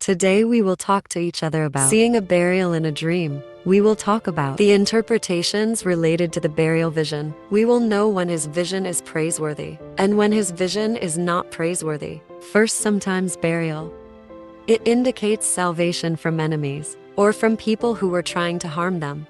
Today we will talk to each other about seeing a burial in a dream. We will talk about the interpretations related to the burial vision. We will know when his vision is praiseworthy and when his vision is not praiseworthy. First, sometimes burial. It indicates salvation from enemies or from people who were trying to harm them.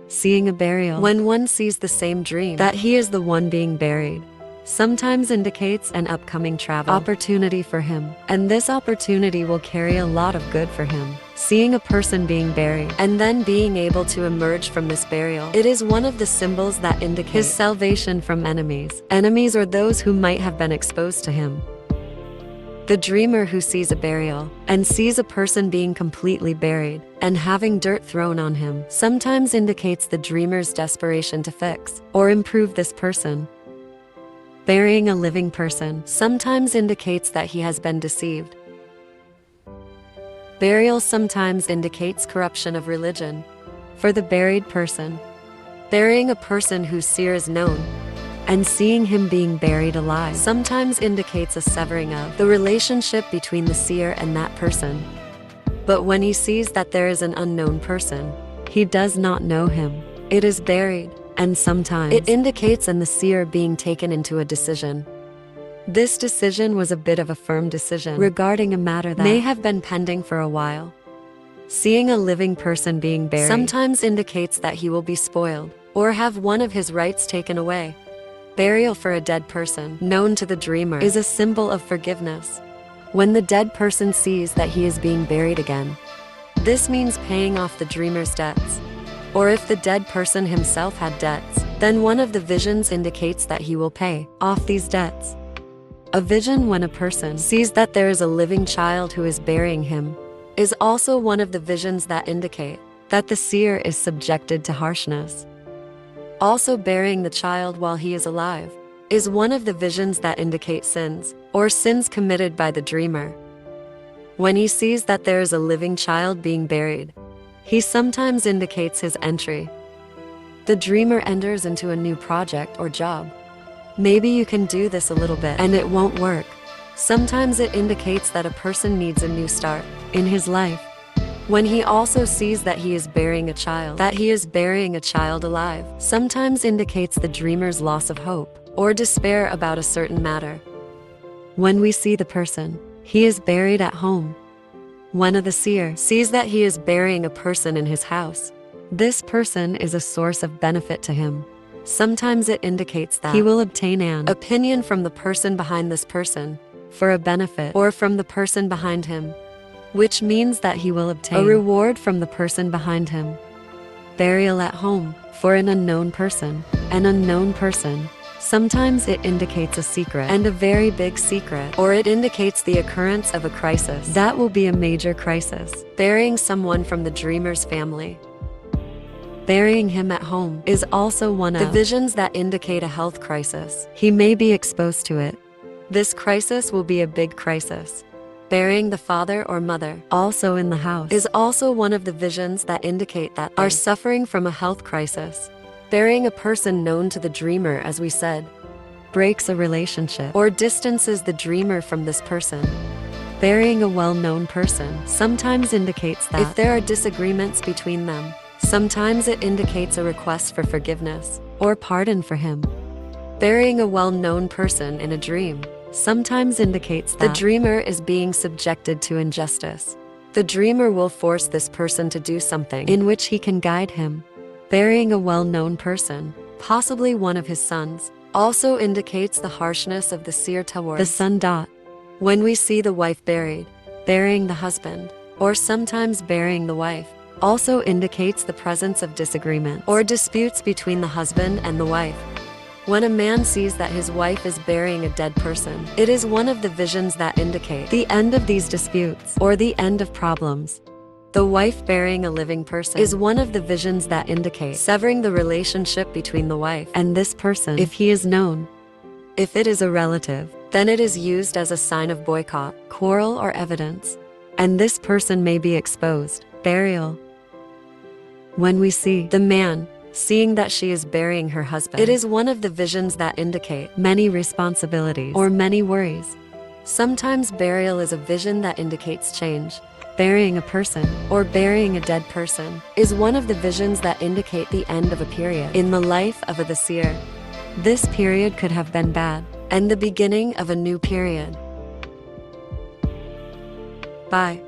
Seeing a burial, when one sees the same dream that he is the one being buried, sometimes indicates an upcoming travel opportunity for him, and this opportunity will carry a lot of good for him. Seeing a person being buried and then being able to emerge from this burial, it is one of the symbols that indicate his salvation from enemies or those who might have been exposed to him. The dreamer who sees a burial and sees a person being completely buried and having dirt thrown on him sometimes indicates the dreamer's desperation to fix or improve this person. Burying a living person sometimes indicates that he has been deceived. Burial sometimes indicates corruption of religion. For the buried person, burying a person whose seer is known and seeing him being buried alive sometimes indicates a severing of the relationship between the seer and that person. But when he sees that there is an unknown person, he does not know him, it is buried, and sometimes it indicates the seer being taken into a decision. This decision was a bit of a firm decision regarding a matter that may have been pending for a while. Seeing a living person being buried sometimes indicates that he will be spoiled or have one of his rights taken away. Burial for a dead person, known to the dreamer, is a symbol of forgiveness. When the dead person sees that he is being buried again, this means paying off the dreamer's debts. Or if the dead person himself had debts, then one of the visions indicates that he will pay off these debts. A vision when a person sees that there is a living child who is burying him is also one of the visions that indicate that the seer is subjected to harshness. Also, burying the child while he is alive is one of the visions that indicate sins or sins committed by the dreamer. When he sees that there is a living child being buried, he sometimes indicates his entry. The dreamer enters into a new project or job. Maybe you can do this a little bit and it won't work. Sometimes it indicates that a person needs a new start in his life. When he also sees that he is burying a child alive, sometimes indicates the dreamer's loss of hope or despair about a certain matter. When we see the person, he is buried at home. When the seer sees that he is burying a person in his house, this person is a source of benefit to him. Sometimes it indicates that he will obtain an opinion from the person behind this person for a benefit or from the person behind him, which means that he will obtain a reward from the person behind him. Burial at home for an unknown person. Sometimes it indicates a secret and a very big secret, or it indicates the occurrence of a crisis. That will be a major crisis. Burying someone from the dreamer's family. Burying him at home is also one of the visions that indicate a health crisis. He may be exposed to it. This crisis will be a big crisis. Burying the father or mother, also in the house, is also one of the visions that indicate that they are suffering from a health crisis. Burying a person known to the dreamer, as we said, breaks a relationship or distances the dreamer from this person. Burying a well-known person sometimes indicates that if there are disagreements between them, sometimes it indicates a request for forgiveness or pardon for him. Burying a well-known person in a dream sometimes indicates that the dreamer is being subjected to injustice. The dreamer will force this person to do something in which he can guide him. Burying a well-known person, possibly one of his sons, also indicates the harshness of the seer towards the son. When we see the wife buried, burying the husband, or sometimes burying the wife, also indicates the presence of disagreement or disputes between the husband and the wife. When a man sees that his wife is burying a dead person, it is one of the visions that indicate the end of these disputes or the end of problems. The wife burying a living person is one of the visions that indicate severing the relationship between the wife and this person if he is known. If it is a relative, then it is used as a sign of boycott, quarrel, or evidence, and this person may be exposed. Burial. When we see the man seeing that she is burying her husband, it is one of the visions that indicate many responsibilities or many worries. Sometimes burial is a vision that indicates change. Burying a person, or burying a dead person, is one of the visions that indicate the end of a period in the life of the seer. This period could have been bad, and the beginning of a new period. Bye.